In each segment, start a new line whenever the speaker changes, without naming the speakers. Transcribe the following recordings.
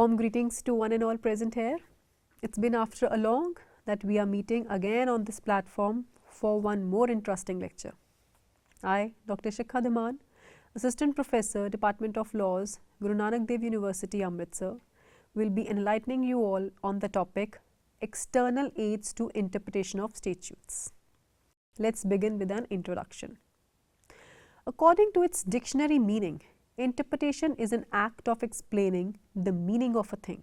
Warm greetings to one and all present here. It's been after a long that we are meeting again on this platform for one more interesting lecture. I, Dr. Shikha Dhiman, Assistant Professor, Department of Laws, Guru Nanak Dev University, Amritsar, will be enlightening you all on the topic External Aids to Interpretation of Statutes. Let's begin with an introduction. According to its dictionary meaning, interpretation is an act of explaining the meaning of a thing.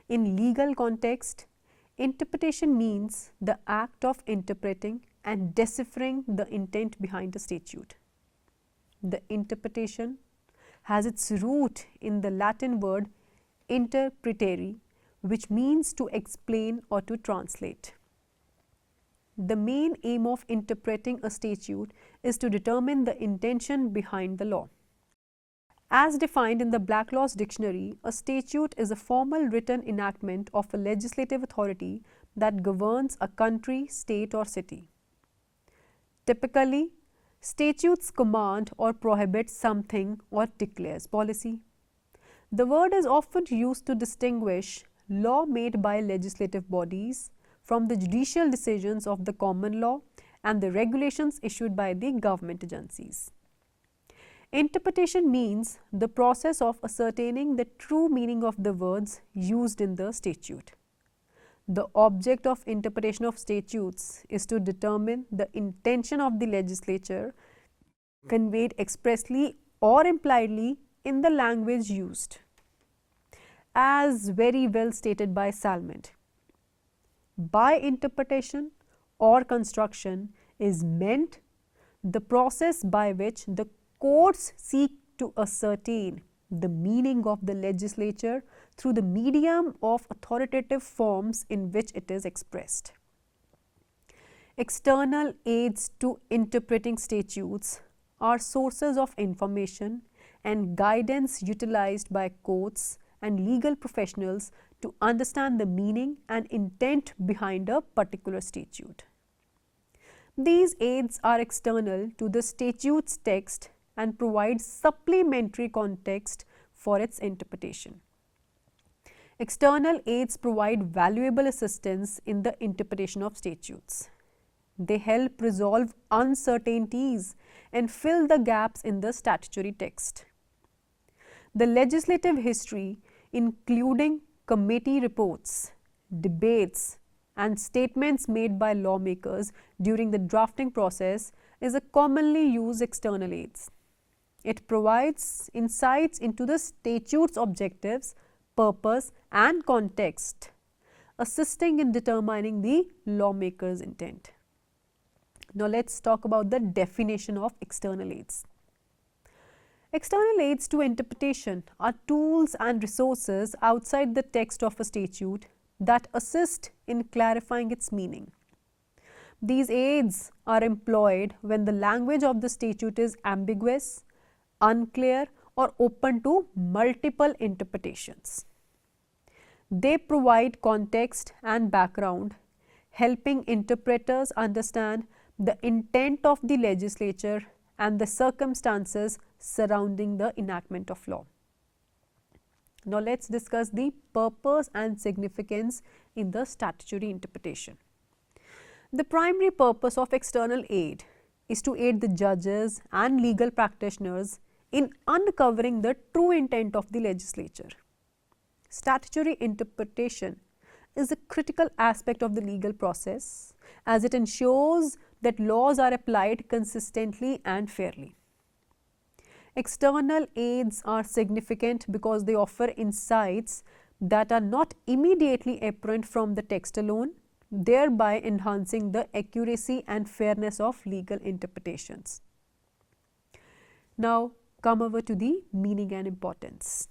In legal context, interpretation means the act of interpreting and deciphering the intent behind a statute. The interpretation has its root in the Latin word interpretare, which means to explain or to translate. The main aim of interpreting a statute is to determine the intention behind the law. As defined in the Black Laws Dictionary, a statute is a formal written enactment of a legislative authority that governs a country, state or city. Typically, statutes command or prohibit something or declares policy. The word is often used to distinguish law made by legislative bodies from the judicial decisions of the common law and the regulations issued by the government agencies. Interpretation means the process of ascertaining the true meaning of the words used in the statute. The object of interpretation of statutes is to determine the intention of the legislature conveyed expressly or impliedly in the language used. As very well stated by Salmond, by interpretation or construction is meant the process by which the courts seek to ascertain the meaning of the legislature through the medium of authoritative forms in which it is expressed. External aids to interpreting statutes are sources of information and guidance utilized by courts and legal professionals to understand the meaning and intent behind a particular statute. These aids are external to the statute's text and provide supplementary context for its interpretation. External aids provide valuable assistance in the interpretation of statutes. They help resolve uncertainties and fill the gaps in the statutory text. The legislative history, including committee reports, debates, and statements made by lawmakers during the drafting process, is a commonly used external aids. It provides insights into the statute's objectives, purpose, and context, assisting in determining the lawmaker's intent. Now, let's talk about the definition of external aids. External aids to interpretation are tools and resources outside the text of a statute that assist in clarifying its meaning. These aids are employed when the language of the statute is ambiguous, unclear, or open to multiple interpretations. They provide context and background, helping interpreters understand the intent of the legislature and the circumstances surrounding the enactment of law. Now, let's discuss the purpose and significance in the statutory interpretation. The primary purpose of external aid is to aid the judges and legal practitioners in uncovering the true intent of the legislature. Statutory interpretation is a critical aspect of the legal process as it ensures that laws are applied consistently and fairly. External aids are significant because they offer insights that are not immediately apparent from the text alone, thereby enhancing the accuracy and fairness of legal interpretations. Now, come over to the meaning and importance.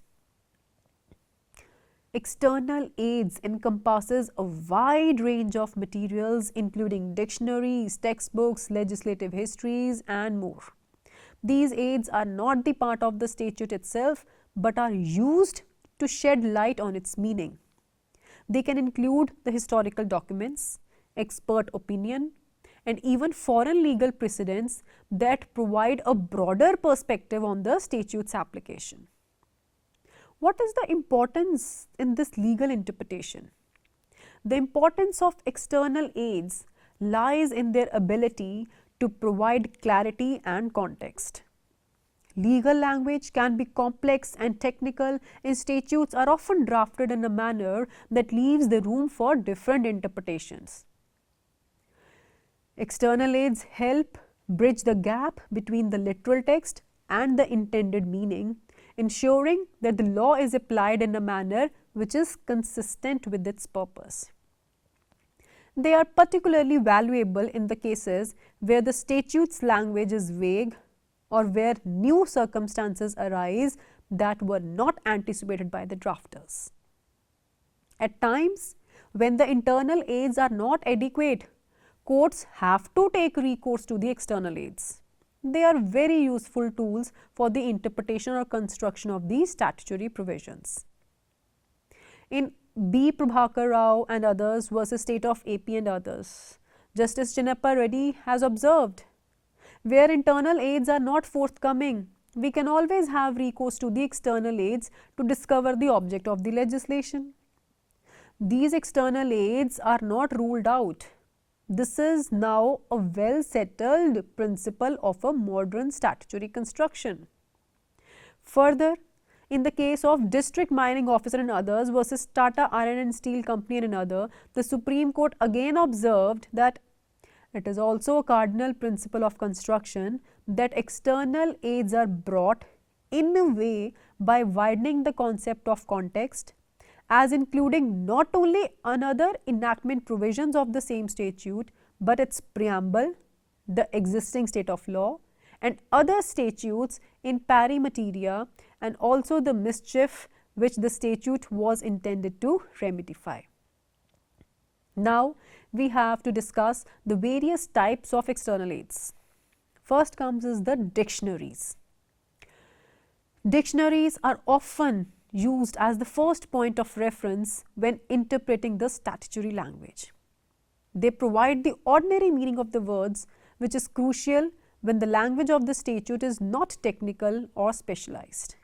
External aids encompasses a wide range of materials including dictionaries, textbooks, legislative histories and more. These aids are not the part of the statute itself but are used to shed light on its meaning. They can include the historical documents, expert opinion, and even foreign legal precedents that provide a broader perspective on the statute's application. What is the importance in this legal interpretation? The importance of external aids lies in their ability to provide clarity and context. Legal language can be complex and technical, and statutes are often drafted in a manner that leaves the room for different interpretations. External aids help bridge the gap between the literal text and the intended meaning, ensuring that the law is applied in a manner which is consistent with its purpose. They are particularly valuable in the cases where the statute's language is vague or where new circumstances arise that were not anticipated by the drafters. At times, when the internal aids are not adequate, courts have to take recourse to the external aids. They are very useful tools for the interpretation or construction of these statutory provisions. In B. Prabhakar Rao and others versus State of AP and others, Justice Chinnappa Reddy has observed, where internal aids are not forthcoming, we can always have recourse to the external aids to discover the object of the legislation. These external aids are not ruled out. This is now a well settled principle of a modern statutory construction. Further, in the case of District Mining Officer and others versus Tata Iron and Steel Company and another, the Supreme Court again observed that it is also a cardinal principle of construction that external aids are brought in a way by widening the concept of context, as including not only another enactment provisions of the same statute, but its preamble, the existing state of law, and other statutes in pari materia, and also the mischief which the statute was intended to remedify. Now, we have to discuss the various types of external aids. First comes is the dictionaries. Dictionaries are often used as the first point of reference when interpreting the statutory language. They provide the ordinary meaning of the words, which is crucial when the language of the statute is not technical or specialized.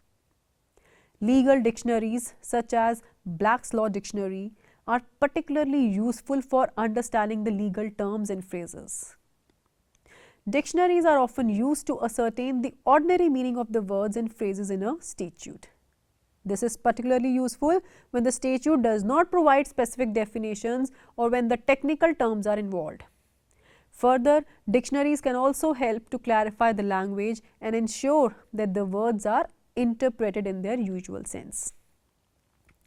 Legal dictionaries such as Black's Law Dictionary are particularly useful for understanding the legal terms and phrases. Dictionaries are often used to ascertain the ordinary meaning of the words and phrases in a statute. This is particularly useful when the statute does not provide specific definitions or when the technical terms are involved. Further, dictionaries can also help to clarify the language and ensure that the words are interpreted in their usual sense.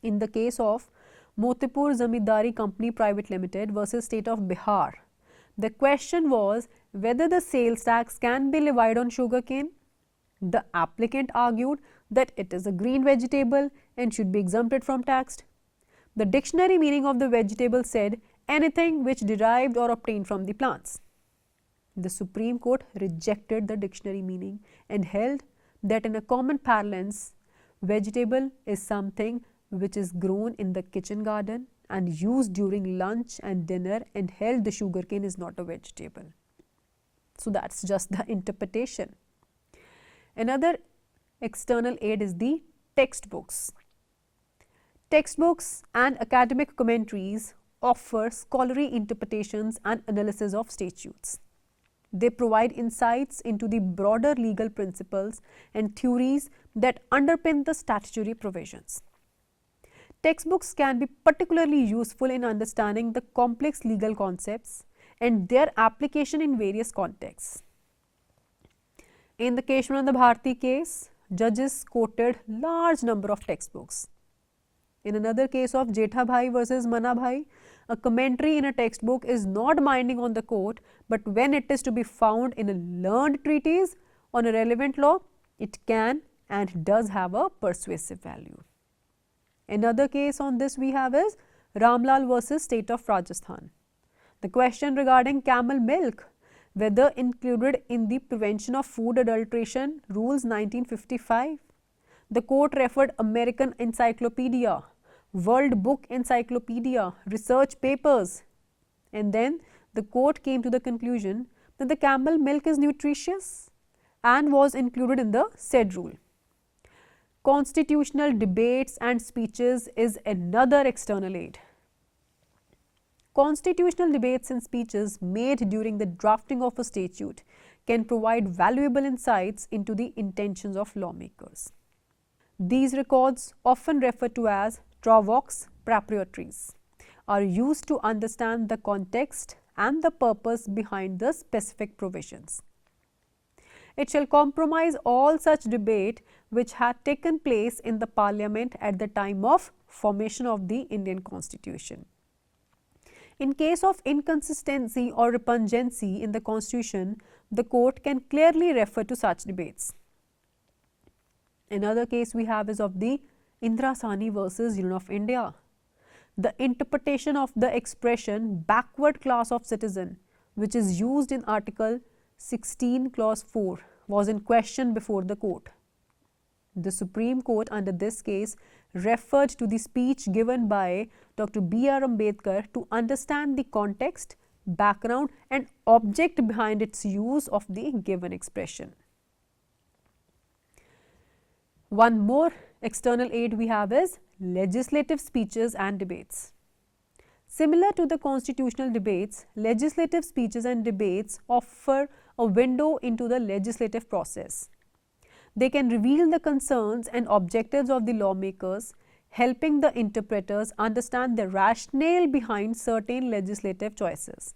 In the case of Motipur Zamindari Company Private Limited versus State of Bihar, the question was whether the sales tax can be levied on sugarcane. The applicant argued that it is a green vegetable and should be exempted from tax. The dictionary meaning of the vegetable said anything which derived or obtained from the plants. The Supreme Court rejected the dictionary meaning and held that in a common parlance, vegetable is something which is grown in the kitchen garden and used during lunch and dinner, and held the sugarcane is not a vegetable. So that's just the interpretation. Another external aid is the textbooks. Textbooks and academic commentaries offer scholarly interpretations and analysis of statutes. They provide insights into the broader legal principles and theories that underpin the statutory provisions. Textbooks can be particularly useful in understanding the complex legal concepts and their application in various contexts. In the Keshwananda Bharti case, judges quoted large number of textbooks. In another case of Jetha Bhai versus Mana Bhai, a commentary in a textbook is not binding on the court, but when it is to be found in a learned treatise on a relevant law, it can and does have a persuasive value. Another case on this we have is Ramlal versus State of Rajasthan. The question regarding camel milk, whether included in the Prevention of Food Adulteration Rules 1955. The court referred American Encyclopedia, World Book Encyclopedia, research papers, and then the court came to the conclusion that the camel milk is nutritious and was included in the said rule. Constitutional debates and speeches is another external aid. Constitutional debates and speeches made during the drafting of a statute can provide valuable insights into the intentions of lawmakers. These records, often referred to as travaux preparatories, are used to understand the context and the purpose behind the specific provisions. It shall compromise all such debate which had taken place in the Parliament at the time of formation of the Indian Constitution. In case of inconsistency or repugnancy in the Constitution, the court can clearly refer to such debates. Another case we have is of the Indira Sahni versus Union of India. The interpretation of the expression backward class of citizen, which is used in Article 16 Clause 4, was in question before the court. The Supreme Court under this case referred to the speech given by Dr. B.R. Ambedkar to understand the context, background and object behind its use of the given expression. One more external aid we have is legislative speeches and debates. Similar to the constitutional debates, legislative speeches and debates offer a window into the legislative process. They can reveal the concerns and objectives of the lawmakers, helping the interpreters understand the rationale behind certain legislative choices.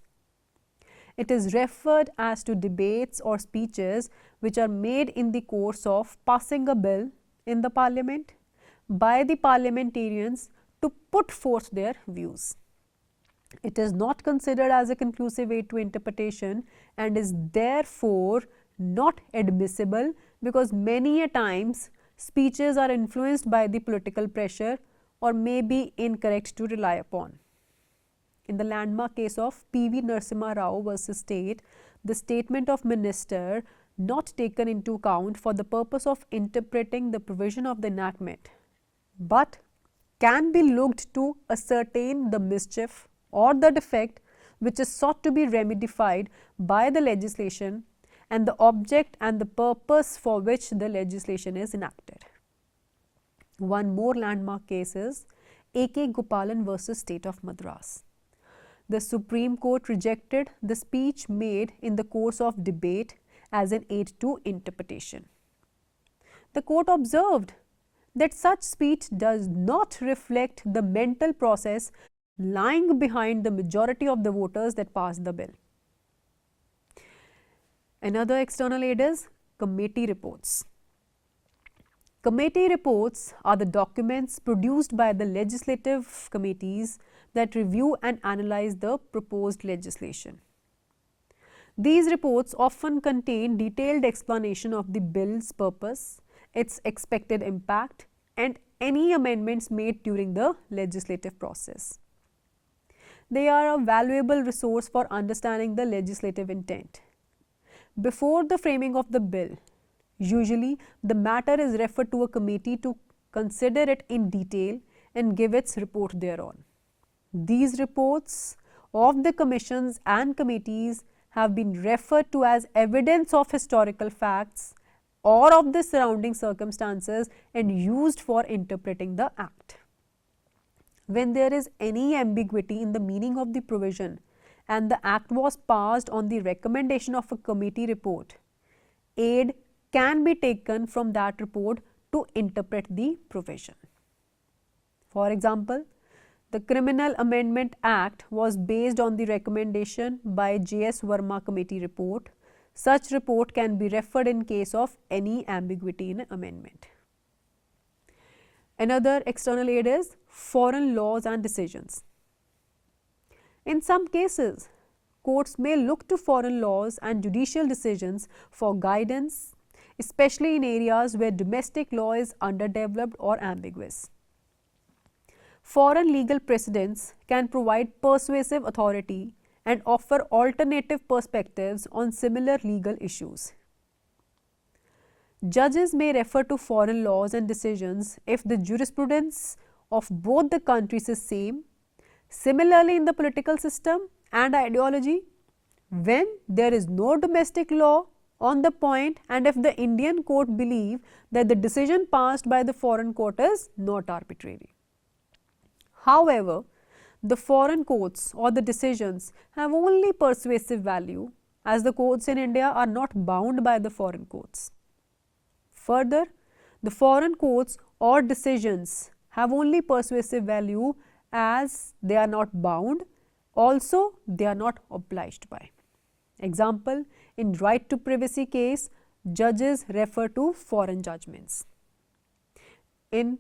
It is referred as to debates or speeches which are made in the course of passing a bill in the Parliament by the parliamentarians to put forth their views. It is not considered as a conclusive aid to interpretation and is therefore not admissible because many a times speeches are influenced by the political pressure or may be incorrect to rely upon. In the landmark case of P.V. Narasimha Rao versus State, the statement of minister not taken into account for the purpose of interpreting the provision of the enactment, but can be looked to ascertain the mischief or the defect which is sought to be remedied by the legislation and the object and the purpose for which the legislation is enacted. One more landmark case is A.K. Gopalan versus State of Madras. The Supreme Court rejected the speech made in the course of debate as an aid to interpretation. The court observed that such speech does not reflect the mental process lying behind the majority of the voters that passed the bill. Another external aid is committee reports. Committee reports are the documents produced by the legislative committees that review and analyze the proposed legislation. These reports often contain detailed explanation of the bill's purpose, its expected impact and any amendments made during the legislative process. They are a valuable resource for understanding the legislative intent. Before the framing of the bill, usually the matter is referred to a committee to consider it in detail and give its report thereon. These reports of the commissions and committees have been referred to as evidence of historical facts or of the surrounding circumstances and used for interpreting the act. When there is any ambiguity in the meaning of the provision and the act was passed on the recommendation of a committee report, aid can be taken from that report to interpret the provision. For example, the Criminal Amendment Act was based on the recommendation by J.S. Verma committee report. Such report can be referred in case of any ambiguity in amendment. Another external aid is foreign laws and decisions. In some cases, courts may look to foreign laws and judicial decisions for guidance, especially in areas where domestic law is underdeveloped or ambiguous. Foreign legal precedents can provide persuasive authority and offer alternative perspectives on similar legal issues. Judges may refer to foreign laws and decisions if the jurisprudence of both the countries is same. Similarly, in the political system and ideology, when there is no domestic law on the point and if the Indian court believe that the decision passed by the foreign court is not arbitrary. However, the foreign courts or the decisions have only persuasive value as the courts in India are not bound by the foreign courts. Further, the foreign courts or decisions have only persuasive value as they are not bound, also they are not obliged by. Example, in right to privacy case, judges refer to foreign judgments. In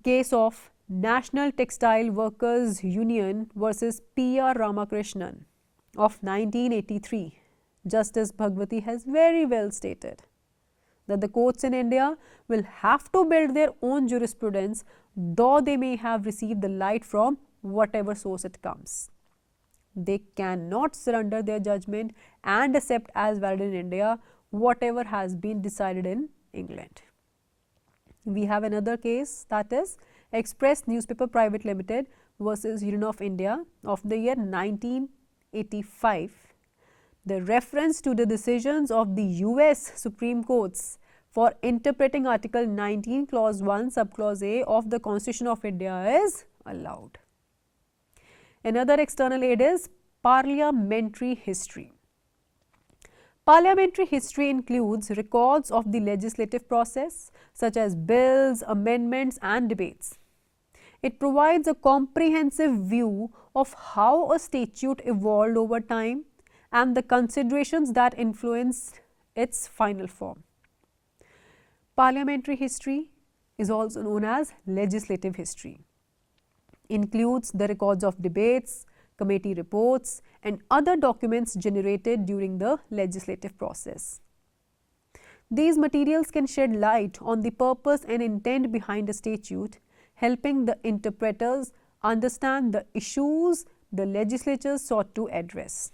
case of National Textile Workers Union versus P.R. Ramakrishnan of 1983, Justice Bhagwati has very well stated that the courts in India will have to build their own jurisprudence, though they may have received the light from whatever source it comes. They cannot surrender their judgment and accept as valid in India whatever has been decided in England. We have another case, that is Express Newspaper Private Limited versus Union of India of the year 1985. The reference to the decisions of the US Supreme Courts for interpreting Article 19 Clause 1 Subclause A of the Constitution of India is allowed. Another external aid is parliamentary history. Parliamentary history includes records of the legislative process such as bills, amendments and debates. It provides a comprehensive view of how a statute evolved over time and the considerations that influenced its final form. Parliamentary history is also known as legislative history. Includes the records of debates, committee reports and other documents generated during the legislative process. These materials can shed light on the purpose and intent behind a statute, helping the interpreters understand the issues the legislature sought to address.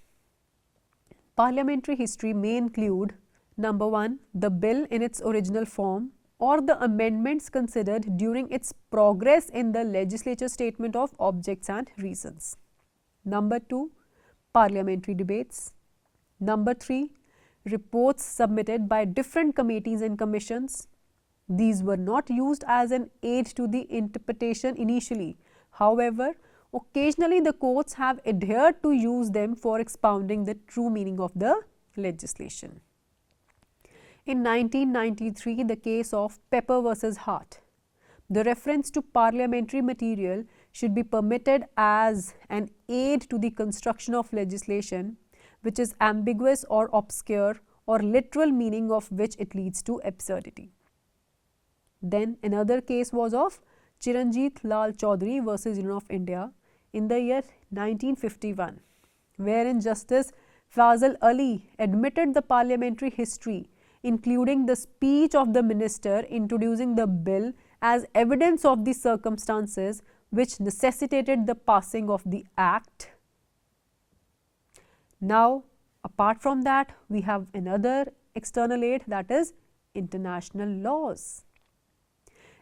Parliamentary history may include: number 1, the bill in its original form or the amendments considered during its progress in the legislature statement of objects and reasons. Number 2, parliamentary debates. Number 3, reports submitted by different committees and commissions. These were not used as an aid to the interpretation initially. However, occasionally the courts have adhered to use them for expounding the true meaning of the legislation. In 1993, the case of Pepper versus Hart, the reference to parliamentary material should be permitted as an aid to the construction of legislation which is ambiguous or obscure or literal meaning of which it leads to absurdity. Then another case was of Chiranjit Lal Chaudhary versus Union of India in the year 1951, wherein Justice Fazal Ali admitted the parliamentary history, including the speech of the minister introducing the bill as evidence of the circumstances which necessitated the passing of the act. Now, apart from that, we have another external aid, that is international laws.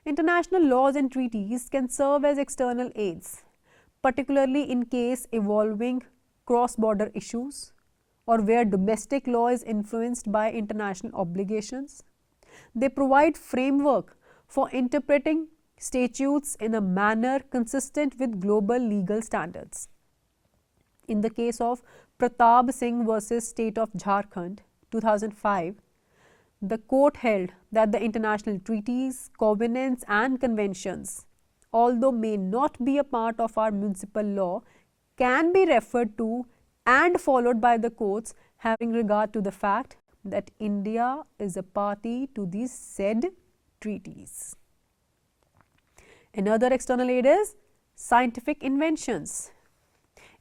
International laws and treaties can serve as external aids, particularly in case involving cross-border issues or where domestic law is influenced by international obligations. They provide framework for interpreting statutes in a manner consistent with global legal standards. In the case of Pratap Singh versus State of Jharkhand, 2005, the court held that the international treaties, covenants and conventions, although may not be a part of our municipal law, can be referred to and followed by the courts having regard to the fact that India is a party to these said treaties. Another external aid is scientific inventions.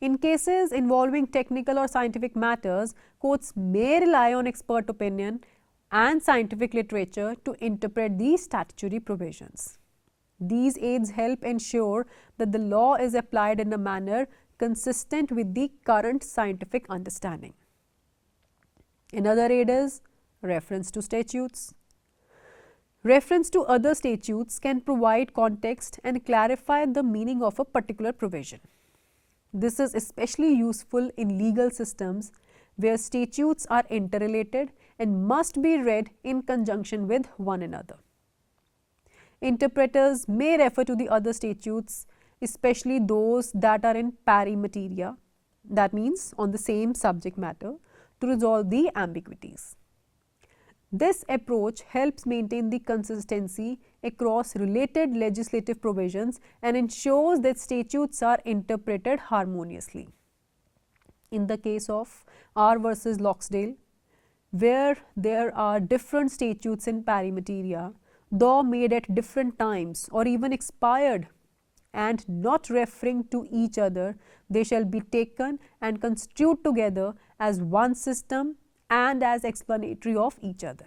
In cases involving technical or scientific matters, courts may rely on expert opinion and scientific literature to interpret these statutory provisions. These aids help ensure that the law is applied in a manner consistent with the current scientific understanding. Another aid is reference to statutes. Reference to other statutes can provide context and clarify the meaning of a particular provision. This is especially useful in legal systems where statutes are interrelated and must be read in conjunction with one another. Interpreters may refer to the other statutes, especially those that are in pari materia, that means on the same subject matter, to resolve the ambiguities. This approach helps maintain the consistency across related legislative provisions and ensures that statutes are interpreted harmoniously. In the case of R versus Loxdale, where there are different statutes in pari materia, though made at different times or even expired and not referring to each other, they shall be taken and construed together as one system and as explanatory of each other.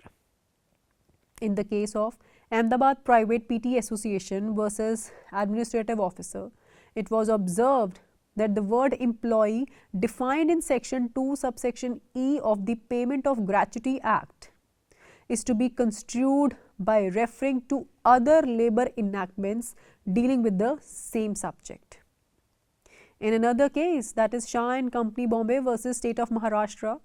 In the case of Ahmedabad Private PT Association versus Administrative Officer, it was observed that the word employee defined in section 2 subsection E of the Payment of Gratuity Act is to be construed by referring to other labour enactments dealing with the same subject. In another case, that is Shah and Company Bombay versus State of Maharashtra,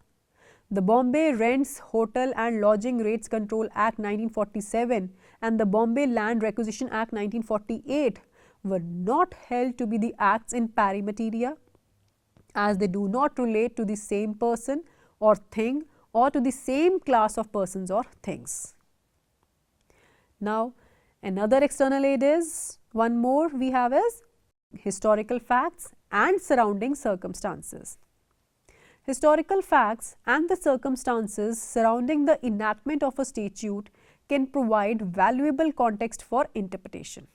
the Bombay Rents, Hotel and Lodging Rates Control Act 1947 and the Bombay Land Requisition Act 1948 were not held to be the acts in pari materia, as they do not relate to the same person or thing or to the same class of persons or things. Now, another external aid is, one more we have is historical facts and surrounding circumstances. Historical facts and the circumstances surrounding the enactment of a statute can provide valuable context for interpretation.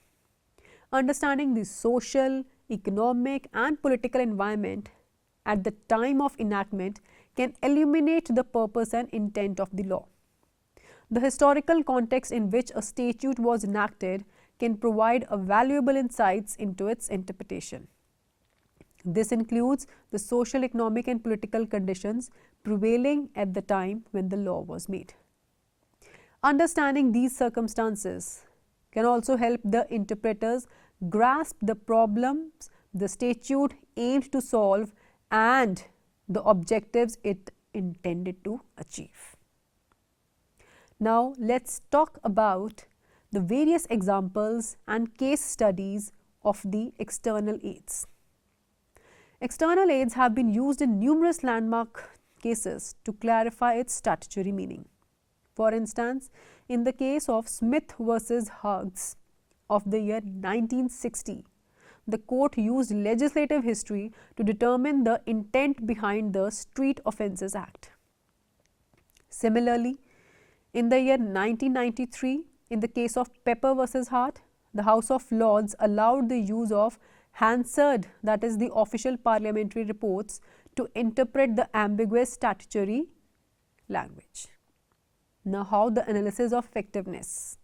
Understanding the social, economic and political environment at the time of enactment can illuminate the purpose and intent of the law. The historical context in which a statute was enacted can provide a valuable insights into its interpretation. This includes the social, economic and political conditions prevailing at the time when the law was made. Understanding these circumstances can also help the interpreters grasp the problems the statute aimed to solve and the objectives it intended to achieve. Now, let's talk about the various examples and case studies of the external aids. External aids have been used in numerous landmark cases to clarify its statutory meaning. For instance, in the case of Smith versus Huggs of the year 1960, the court used legislative history to determine the intent behind the Street Offences Act. Similarly, in the year 1993, in the case of Pepper versus Hart, the House of Lords allowed the use of Hansard, that is the official parliamentary reports, to interpret the ambiguous statutory language. Now, how the analysis of effectiveness?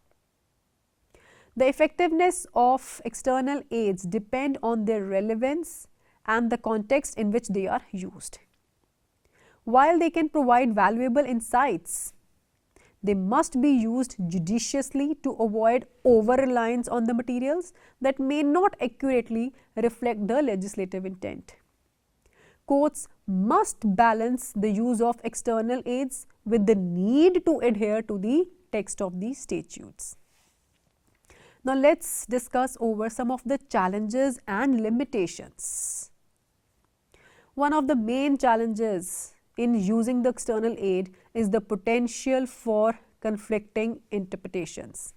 The effectiveness of external aids depend on their relevance and the context in which they are used. While they can provide valuable insights, they must be used judiciously to avoid over-reliance on the materials that may not accurately reflect the legislative intent. Courts must balance the use of external aids with the need to adhere to the text of the statutes. Now, let's discuss over some of the challenges and limitations. One of the main challenges in using the external aid is the potential for conflicting interpretations.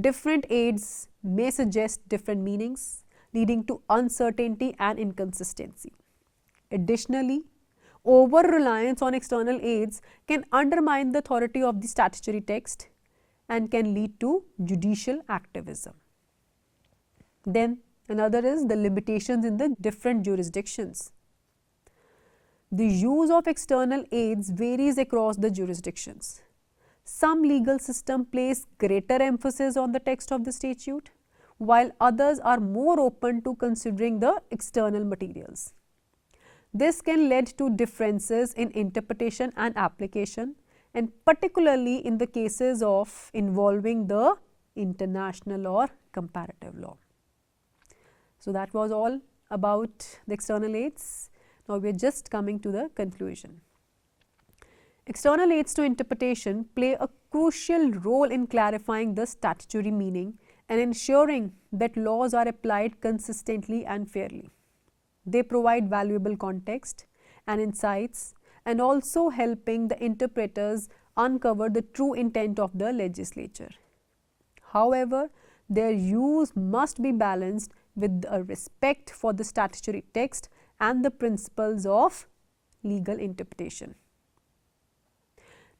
Different aids may suggest different meanings, leading to uncertainty and inconsistency. Additionally, over-reliance on external aids can undermine the authority of the statutory text and can lead to judicial activism. Then another is the limitations in the different jurisdictions. The use of external aids varies across the jurisdictions. Some legal systems place greater emphasis on the text of the statute, while others are more open to considering the external materials. This can lead to differences in interpretation and application, and particularly in the cases of involving the international or comparative law. So, that was all about the external aids. Now, we are just coming to the conclusion. External aids to interpretation play a crucial role in clarifying the statutory meaning and ensuring that laws are applied consistently and fairly. They provide valuable context and insights and also helping the interpreters uncover the true intent of the legislature. However, their use must be balanced with a respect for the statutory text and the principles of legal interpretation.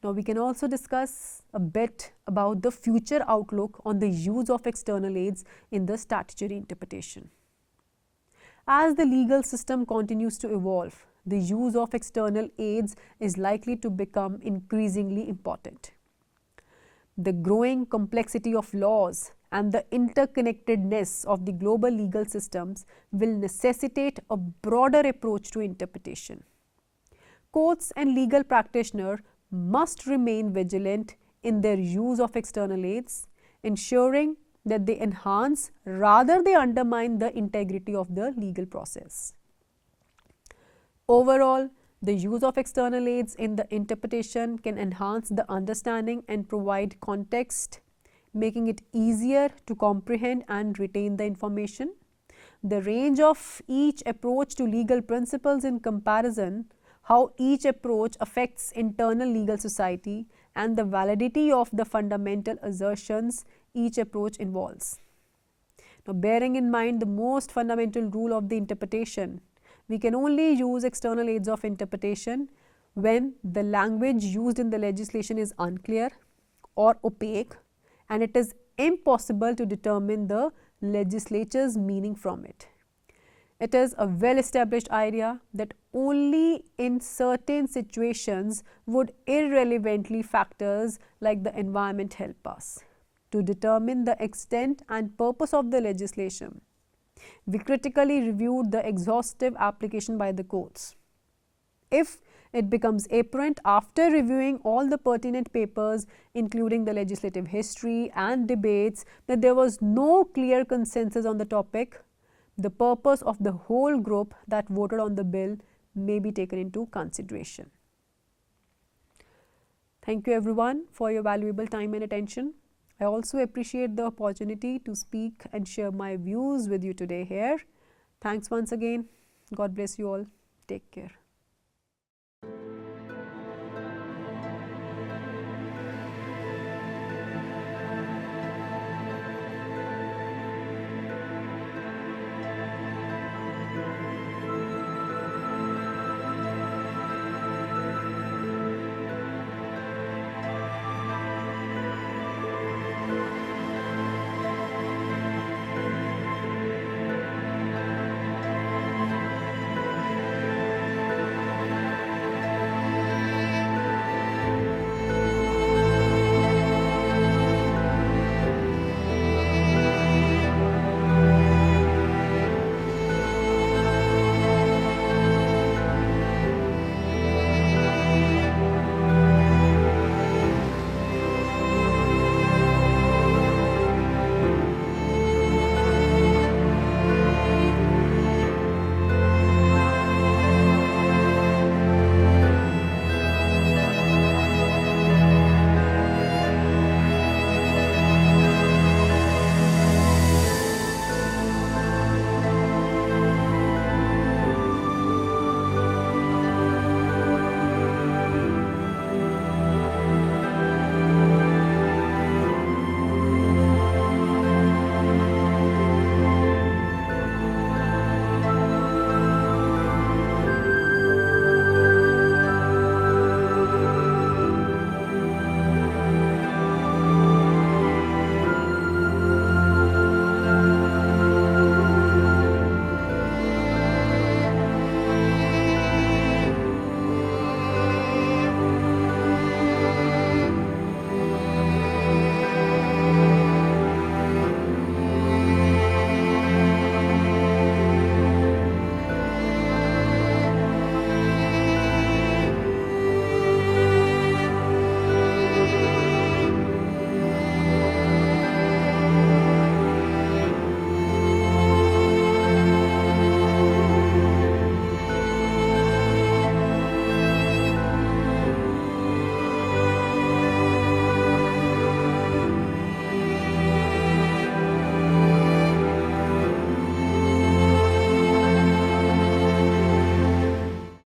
Now, we can also discuss a bit about the future outlook on the use of external aids in the statutory interpretation. As the legal system continues to evolve, the use of external aids is likely to become increasingly important. The growing complexity of laws and the interconnectedness of the global legal systems will necessitate a broader approach to interpretation. Courts and legal practitioners must remain vigilant in their use of external aids, ensuring that they enhance rather than undermine the integrity of the legal process. Overall, the use of external aids in the interpretation can enhance the understanding and provide context, making it easier to comprehend and retain the information. The range of each approach to legal principles in comparison, how each approach affects internal legal society, and the validity of the fundamental assertions each approach involves. Now, bearing in mind the most fundamental rule of the interpretation, we can only use external aids of interpretation when the language used in the legislation is unclear or opaque and it is impossible to determine the legislature's meaning from it. It is a well-established idea that only in certain situations would irrelevantly factors like the environment help us to determine the extent and purpose of the legislation. We critically reviewed the exhaustive application by the courts. If it becomes apparent after reviewing all the pertinent papers, including the legislative history and debates, that there was no clear consensus on the topic, the purpose of the whole group that voted on the bill may be taken into consideration. Thank you everyone for your valuable time and attention. I also appreciate the opportunity to speak and share my views with you today here. Thanks once again. God bless you all. Take care.